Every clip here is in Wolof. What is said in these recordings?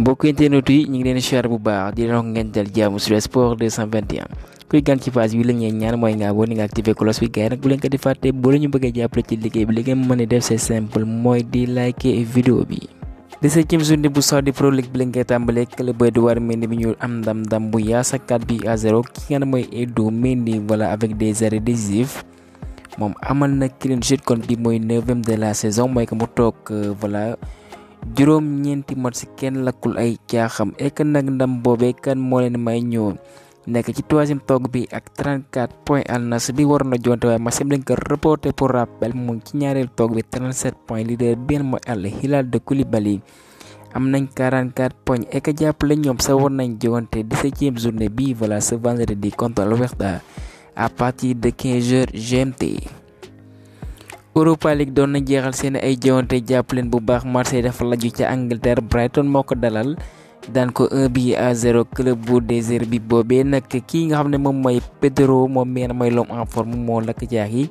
mbokk internet yi ñu ngi leen share bu baax di leen wax ngeen dal jàmm sur Sport 221 kuy gan ci page bi la ñuy ñaan mooy nga abonné nga activé cloche bi gars yi nag bu leen ko di fàtte boo la ñu bëggee jàppale ci liggéey bi li ngeen mën a def c'est simple mooy di liker vidéo bi. 17e journée bu Saudi Pro League bi lañ koy tàmbalee club Edouard Mendy bi ñu am ndam bu yaasa 4-0 ki nga xam ne mooy Edou Mendy voilà avec des arrêts décisifs moom amal na clean sheet kon bi mooy 9e de la saison mooy que mu toog voilà. juróom ñeenti match kenn lakkul ay caaxam ek nag ndam boobee kan moo leen may ñëw nekk ci 3e toog bi ak 34 points. Al Nassr bi waroon na jonte waaye match bi dañ ko reporté pour rappel mu ngi ci ñaareelu toog bi 37 points leader benn mooy Al Hilal de Koulibaly am nañ 44 points ek jàppale ñoom sa war nañ jonte 17e journée bi voilà ce vendredi contre Al Wehda à partir de 15h GMT. Europa League doon na jeexal seen ay jawante jàpp leen bu baax. Marseille dafa laju ca Angleterre Brighton moo ko dalal daan ko 1-0 club bu désert bi boobee nag kii nga xam ne moom mooy Pedro moom meen mooy l'homme en forme moo lakk jaax yi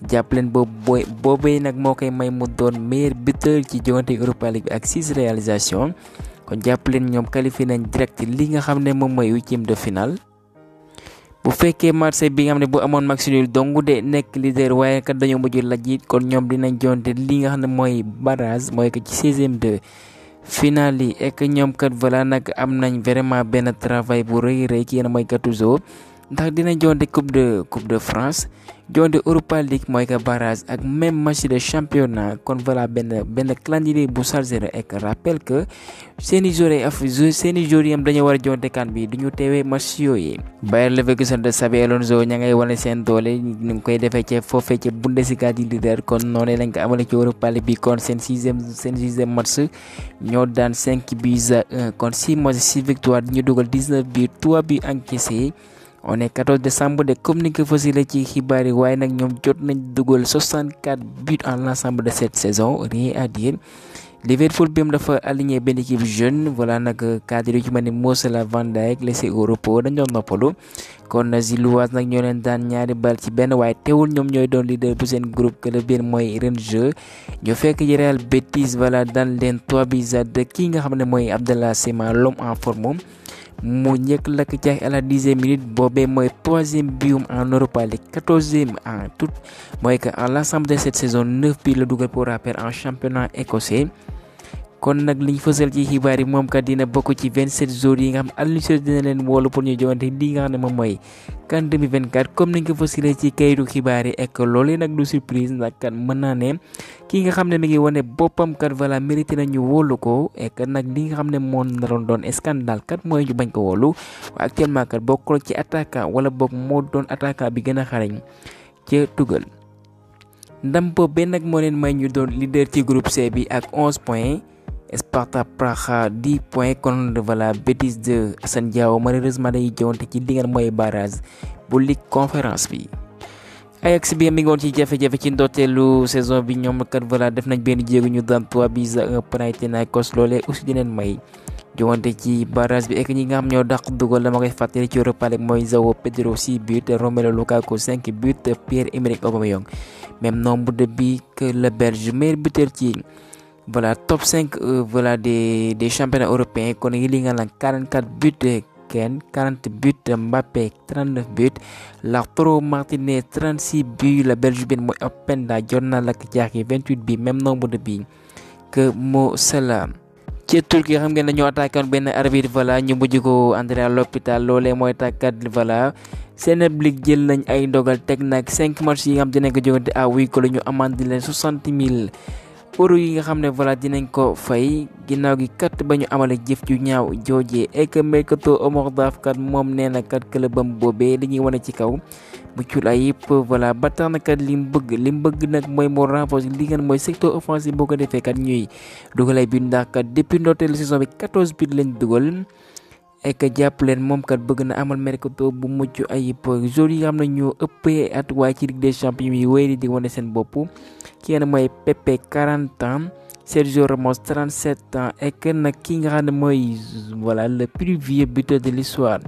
jàpp leen boobee nag moo koy may mu doon meilleur buteur ci jawante Europa League bi ak 6 réalisations kon jàpp leen ñoom qualifié nañ direct li nga xam ne moom mooy 8e de finale. bu fekkee Marseille bi nga xam ne bu amoon match nul dong de nekk leader waaye kat dañoo mujj lajj kon ñoom dinañ jonte li nga xam ne mooy barrage mooy que ci 16e de finale yi ek ñoom kat voilà nag am nañ vraiment benn travail bu rëy ki yéen mooy Gattuso ndax dina jonte coupe de France jonte Europa League mooy que barrage ak même match de championnat kon voilà benn calendrier bu chargé ek rappel que seeni joueurs yi am dañoo war a jonte kan bi duñu teewee match yooyu. Bayer Leverkusen de Xabi Alonso ña ngay wane seen doole ñu ngi koy defee ca foofee ca Bundesliga di leader kon noonu lañ ko amale ci Europa League bi kon seen sixième match ñoo daan 5-1 kon 6 matchs 6 victoires ñu dugal 19 buts 3 buts encaissés. On est 14 décembre de communiqué facile ci xibaar yi waaye nag ñoom jot nañ dugal 64 buts en l'ensemble de cette saison rien à dire. Liverpool bi dafa aligné benn équipe jeune voilà nag cadre yu ci mel ni Mo Salah Van Dijk laissé au repos dañ doon noppalu kon Gilloise nag ñoo leen daan ñaari bal ci benn waaye teewul ñoom ñooy doon leader bu seen groupe que le bien mooy Rangers ñu fekk ci Real Betis voilà daan leen 3-2 kii nga xam ne mooy Abdallah Sima l'homme en forme mu njëkk lakk jaax à la 10e minute boobee mooy 3e but en Europa League 14e en tout mooy que à l'ensemble de cette saison 9 buts la dugal pour rappel en championnat écossais. kon nag liñ fësal ci xibaar yi moom kat dina bokk ci 27 jours yi nga xam Aliou Cissé dina leen woolu pour ñu joŋante li nga xam ne moom mooy CAN 2024 comme niñ ko fësalee ci kayitu xibaar yi ek loolee nag du surprise ndax kat mën naa ne ki nga xam ne mi ngi wane boppam kat voilà mérité nañu wóolu ko ek nag li nga xam ne moo naroon doon scandale kat mooy ñu bañ ko wóolu waaye actuellement kat bokkul ci attaquant wala boog moo doon attaquant bi gën a xarañ ca tugal ndam boobee nag moo leen may ñu doon leader ci groupe C bi ak 11 points. Sparta Praha 10 points kon voilà Betis de Assane Diao malheureusement day jonte ci li nga mooy barrage bu Ligue Conférence bi. Ajax bi mi ngi woon ci jafe-jafe ci ndorteelu saison bi ñoom kat voilà def nañ benn jéego ñu daan 3-1 Panathinaikos loolee aussi dinañ may jonte ci barrage bi ek ñi nga xam ñoo dàq dugal dama koy fàttali ci Europa League mooy João Pedro 6 buts Romelu Lukaku 5 buts Pierre-Emerick Aubameyang même nombre de buts que le Belge meilleur buteur ci. Voilà top 5 voilà des championnats européens kon li nga lan 44 buts Ken 40 buts Mbappé 39 buts Lautaro Martinez 36 buts la Belge bi mooy Openda jot na lakk jaax yi 28 buts même nombre de buts que Mo Salah. ci Turquie xam ngeen dañoo attaqué woon benn arbitre voilà ñu mujj ko entré à l'hôpital loolee mooy tàkkat voilà seen ligue jël nañ ay ndogal teg nag 5 matchs yi nga xam dinañ ko jógante à huis clos ñu amande leen 60 000 euro yi nga xam ne voilà dinañ ko fay ginnaaw gi kat ba ñu amale jëf ju ñaaw joojee ek mercato Omar Daf kat moom nee na kat clubam boobee dañuy wane ci kaw bu cul ay yëpp voilà ba tax na kat li mu bëgg nag mooy moo renforcer li ngeen mooy secteur offensif boo ko defee kat ñuy dugal ay but ndax kat depuis ndorteelu saison bi 14 but lañ dugal ek jàpp leen moom kat bëgg na amal mercato bu mucc ayib joueurs yi nga xam ne ñoo ëppee at waaye ci Ligue des Champions yi wéy di wane seen bopp ki ngeen mooy Pepe 40 ans Sergio Ramos 37 ans ek nag ki nga xam ne mooy voilà le plus vieux buteur de l'histoire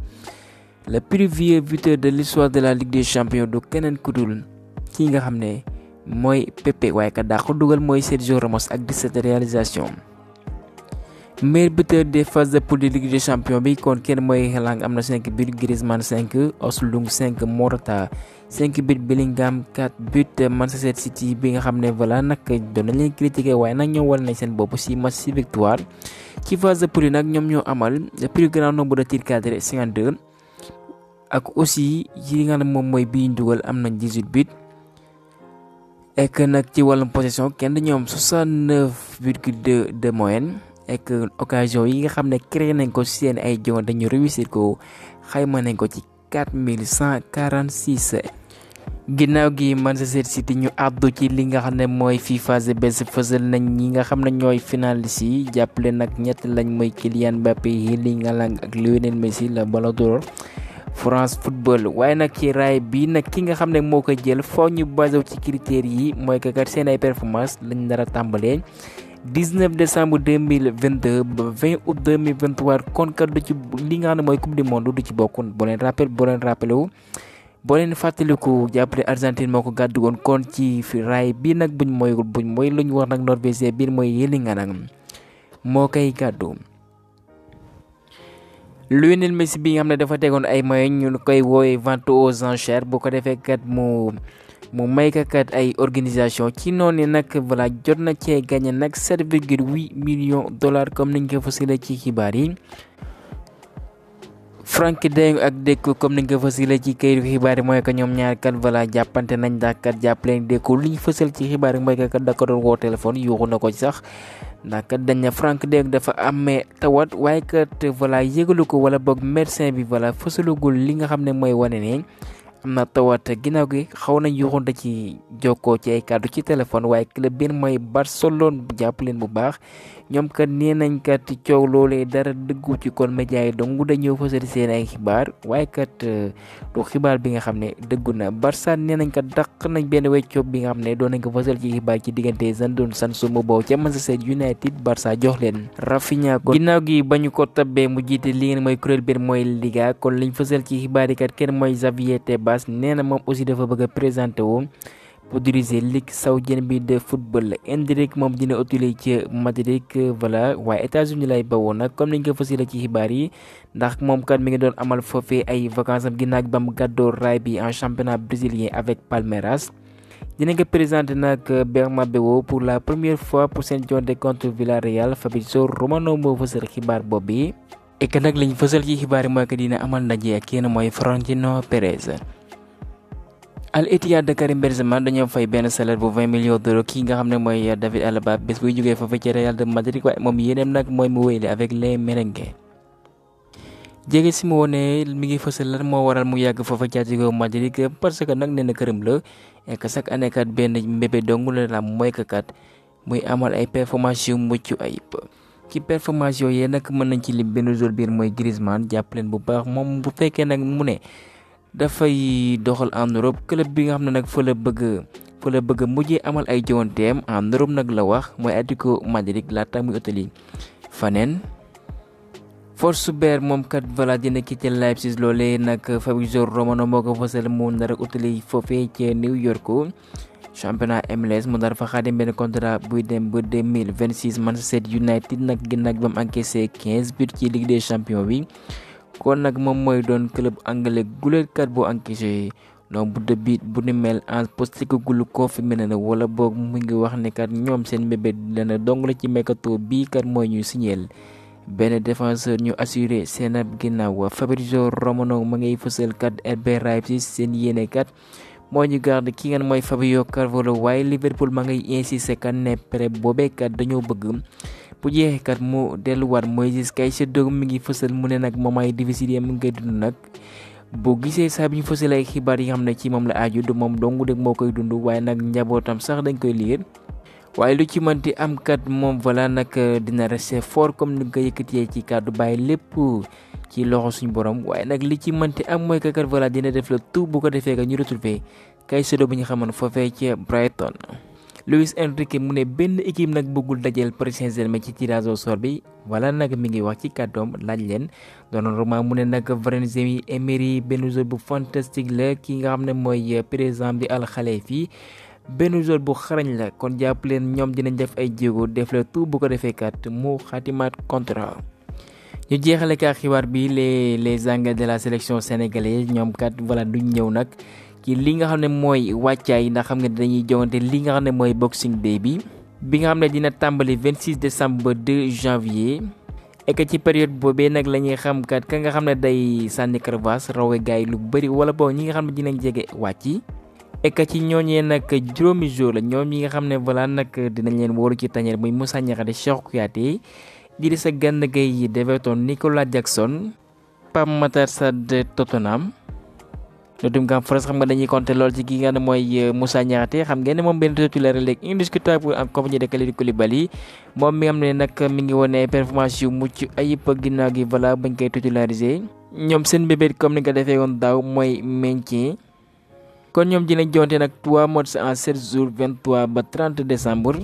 de la Ligue des Champions du keneen ku dul ki nga xam ne mooy Pepe waaye ka daa ko dugal mooy Sergio Ramos ak 17 réalisation meilleur buteur des phases de poule de Ligue des Champions bi kon kenn mooy Haaland am na 5 buts, Griezmann 5, Oslund 5, Morata 5 buts, Bellingham 4 buts. Manchester City bi nga xam ne voilà nag doon nañ leen critiquer waaye nag ñoo wal nañ seen bopp si match si victoire ci phase de poule yi nag ñoom ñoo amal le plus grand nombre de tirs cadrés 52 ak aussi yi nga xam ne moom mooy bii dugal am nañ 18 buts. et que nag ci wàllum possession kenn ñoom 69,2 de moyenne. et que occasion yi nga xam ne créé nañ ko seen ay joŋ dañu réussir ko xayma nañ ko ci 4146. ginnaaw gi Manchester City ñu àddu ci li nga xam ne mooy FIFA The Best fësal nañ ñi nga xam ne ñooy finaliste yi jàppale nag ñett lañ mooy Kylian Mbappé, Erling Haaland ak Lionel Messi la Ballon d'Or France Football. waaye nag ci raay bi nag ki nga xam ne moo ko jël foo ñu basé ci critères yi mooy que kat seen ay performance lañ nar a tàmbalee 19 décembre 2022 ba 20 août 2023 kon kat du ci li nga xam ne mooy coupe du monde du ci bokkoon boo leen rappelé wu boo leen fàttaliku jàppale Argentine moo ko gàddu woon kon ci fi raay bii nag buñ mooy lu ñu wax nag Norvégien biir mooy Erling Haaland moo koy gàddu. Lionel Messi bi nga xam ne dafa tegoon ay moyens ñu koy woowee vente aux enchères bu ko defee kat mu may kat ay organisation ci noonu nag voilà jot na cee gagné nag 7,8 millions dollars comme niñ ko fasilee ci xibaar yi. Frenkie de Jong ak Deco comme niñ ko fasilee ci kayitu xibaar yi mooy que ñoom ñaar kat voilà jàppante nañ ndax kat jàppaleen Deco li ñu fësal ci xibaar yi mooy que kat da ko doon woo téléphone yuuxu na ko ci sax ndax kat dañ ne Frenkie de Jong dafa amee tawat waaye kat voilà yëgalu ko wala boog médecin bi voilà fësalugul li nga xam ne mooy wane ne am na tawat. ginnaaw gi xaw nañ yuuxunte ci jokkoo ci ay kàddu ci téléphone waaye club bi mooy Barcelone bu jàpp leen bu baax ñoom kat nee nañ kat coow loolee dara dëggu ci kon média yi donc dañoo fësal seen ay xibaar waaye kat du xibaar bi nga xam ne dëggu na. Barça nee nañ kat dàq nañ benn weccoo bi nga xam ne doon nañ ko fësal ci xibaar ci diggante Jadon Sancho mu boobu ca Manchester United Barça jox leen Rafinha ko ginnaaw gi ba ñu ko tabbee mu jiite li ngeen mooy kuréel bi mooy Liga kon liñ fësal ci xibaar yi kat kenn mooy Xavier Tebas nee na moom aussi dafa bëgg a présenté wu pour diriger ligue saoudienne bi de football. Endrick moom dina utile ci Madrid voilà waaye États-Unis lay bawoo nag comme niñ ko fasilee ci xibaar yi ndax moom kat mi ngi doon amal foofee ay vacances am ginnaaw ba mu gàddoo raay bi en championnat brésilien avec Palmeiras. dina ko présenté nag Bernabéu pour la première fois pour seen jonte contre Villarreal. Fabrizio Romano moo fësal xibaar boobu et que nag liñ fësal ci xibaar yi mooy que dina amal ndaje ak kenn mooy Florentino Pérez. Al Ittihad de Karim Benzema dañoo fay benn salaire bu 20 millions d'euros kii nga xam ne mooy David Alaba bés buy jógee foofu ci Real de Madrid waaye moom yéeneem nag mooy mu wéyle avec les merengues. Diego Simeone mi ngi fësal lan moo waral mu yàgg foofu ci Atlético Madrid parce que nag nee na këram la et que chaque année kat benn mbébé dong la mooy que kat muy amal ay performances yu mucc ayib. ci performance yooyu nag mën nañ ci lim benn jour biir mooy Griezmann jàpp leen bu baax moom bu fekkee nag mu ne. dafay doxal en Europe club bi nga xam ne nag fa la bëgg mujjee amal ay joŋanteem en Europe nag la wax mooy Atlético Madrid laata muy utali faneen. Forsberg moom kat voilà dina quitté Leipzig loolee nag Fabrizio Romano moo ko fësal mu nar a utali foofee ca New York championnat MLS mu nar fa xaatim benn contrat buy dem ba 2026. Manchester United nag ginnaaw ba mu encaissé 15 buts ci Ligue des Champions bi. kon nag moom mooy doon club anglais guleetkat boo encaissé nombre de buts bu ni mel en Postecoglou confirmé na wala boog mu ngi wax ne kat ñoom seen mbébét dana dong la ci mercato bii kat mooy ñu signeel benn défenseur ñu assuré seen ab ginnaaw. Fabrizio Romano ma ngay fësal kat RB Leipzig seen yéene kat moo ñu garde ki ngeen mooy Fabio Carvalho waaye Liverpool ma ngay insisté kat ne prêt boobee kat dañoo bëgg. bu jeexee kat mu delluwaat Moïse Caicedo mi ngi fësal mu ne nag moment yi difficile yi mu ngi koy dund nag boo gisee saa bi ñu fësal ay xibaar yi nga xam ne ci moom la aju du moom dong de moo koy dund waaye nag njabootam sax dañ koy liir waaye lu ci mënti am kat moom voilà nag dina rester fort comme ni nga ko yëkkatee ci kàddu bàyyi lépp ci loxo suñu borom waaye nag li ci mënti am mooy que kat voilà dina def le tout bu ko defee que ñu retrouver Caicedo bi ñu xamoon foofee ci Brighton. Luis Enrique mu ne benn équipe nag bëggul dajeel Paris Saint-Germain ci tirage au sort bi wala nag mi ngi wax ci kàddoom laaj leen Donnarumma mu ne nag Emery benn joueur bu fantastique la ki nga xam ne mooy président bi Al Khelaïfi benn joueur bu xarañ la kon jàpp leen ñoom dinañ def ay jéego def la tout bu ko defee kat mu xatimaat contrat. ñu jeexale ka xibaar bi les Anglais de la sélection sénégalaise ñoom kat voilà duñ ñëw nag ci li nga xam ne mooy wàccaay ndax xam nga dañuy jongante li nga xam ne mooy Boxing Day bi nga xam ne dina tàmbali 26 décembre ba 2 janvier. et que ci période boobee nag la ñuy xam kat ka nga xam ne day sànni crevasse rawe gaay lu bëri wala boog ñi nga xam ne dinañ jege wàcc. et que ci ñooñee nag juróomi jour la ñoom ñi nga xam ne voilà nag dinañ leen wóoru ci tañeer muy Moussa Niakhaté, Cheikh Kouyaté, Idrissa Gana Gueye d'Everton, Nicolas Jackson, Pape Matar Sarr de Tottenham. Nottingham Forest xam nga dañuy compter lool ci ki nga xam ne mooy Moussa Niakhaté xam ngeen ne moom benn titulaire léegi indiscutable en compagnie de Kalidou Koulibaly moom mi nga xam ne nag mi ngi wone performance yu mucc ayib ginnaaw gi voilà bañ koy titulariser ñoom seen bébét comme ni nga defee woon daaw mooy maintien. kon ñoom dinañ jonte nag 3 matchs en 7 jours 23 ba 30 décembre.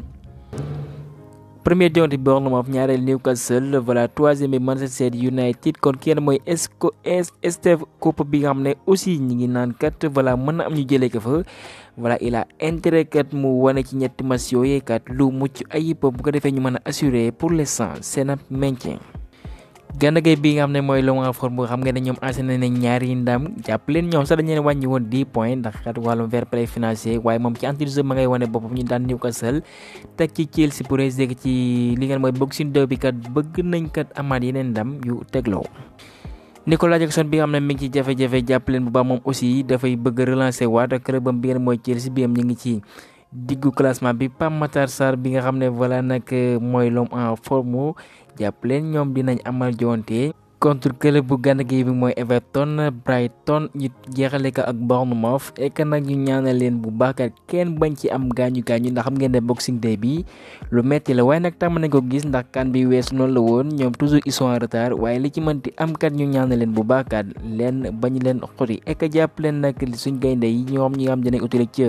premier jonte Bournemouth, ñaareel Newcastle, voilà troisième bi Manchester United kon kenn mooy Steve Cooper bi nga xam ne aussi ñi ngi naan kat voilà mën na am ñu jëlee ko fa voilà il a intérêt kat mu wane ci ñetti match yooyu kat lu mucc ayib bu ko defee ñu mën a assurer pour l'instant seen maintien. Gana Gueye bi nga xam ne mooy long en forme xam nga ne ñoom enchaîné nañ ñaari ndam jàpp leen ñoom sax dañu leen wàññi woon 10 points ndax kat wàllum fair play financier waaye moom ci entrée ma ngay wane boppam ñu daan Newcastle teg ci Chelsea pour dégg ci li ngeen mooy Boxing Day bi kat bëgg nañ kat amaat yeneen ndam yu tegloo. Nicolas Jackson bi nga xam ne mi ngi ci jafe-jafe jàpp leen bu baax moom aussi dafay bëgg relancer waat ak clubam bi ngeen mooy Chelsea bi am ñu ngi ci diggu classement bi. Pape Matar Sarr bi nga xam ne voilà nag mooy l'homme en forme jàpp leen ñoom dinañ amal jonte contre club bu Gana Gueye bi mooy Everton, Brighton ñu jeexale ko ak Bournemouth et que nag ñu ñaanal leen bu baax kat kenn bañ ci am gaañu ndax xam ngeen ne Boxing Day bi lu metti la waaye nag tàmm nañ ko gis ndax kan bi weesu noonu la woon ñoom toujours ils sont en retard waaye li ci mënti am kat ñu ñaanal leen bu baax kat leen bañ leen xoti et que jàpp leen nag suñ gaynde yi ñoom ñi nga xam dinañ utile ca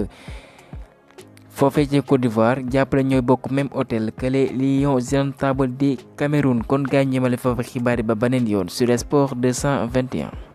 foofee ci Côte d'Ivoire jàppale ñooy bokk même hôtel que les Lions indomptables du Cameroun kon gaañ ñemale foofu xibaar yi ba beneen yoon sur Sport 221.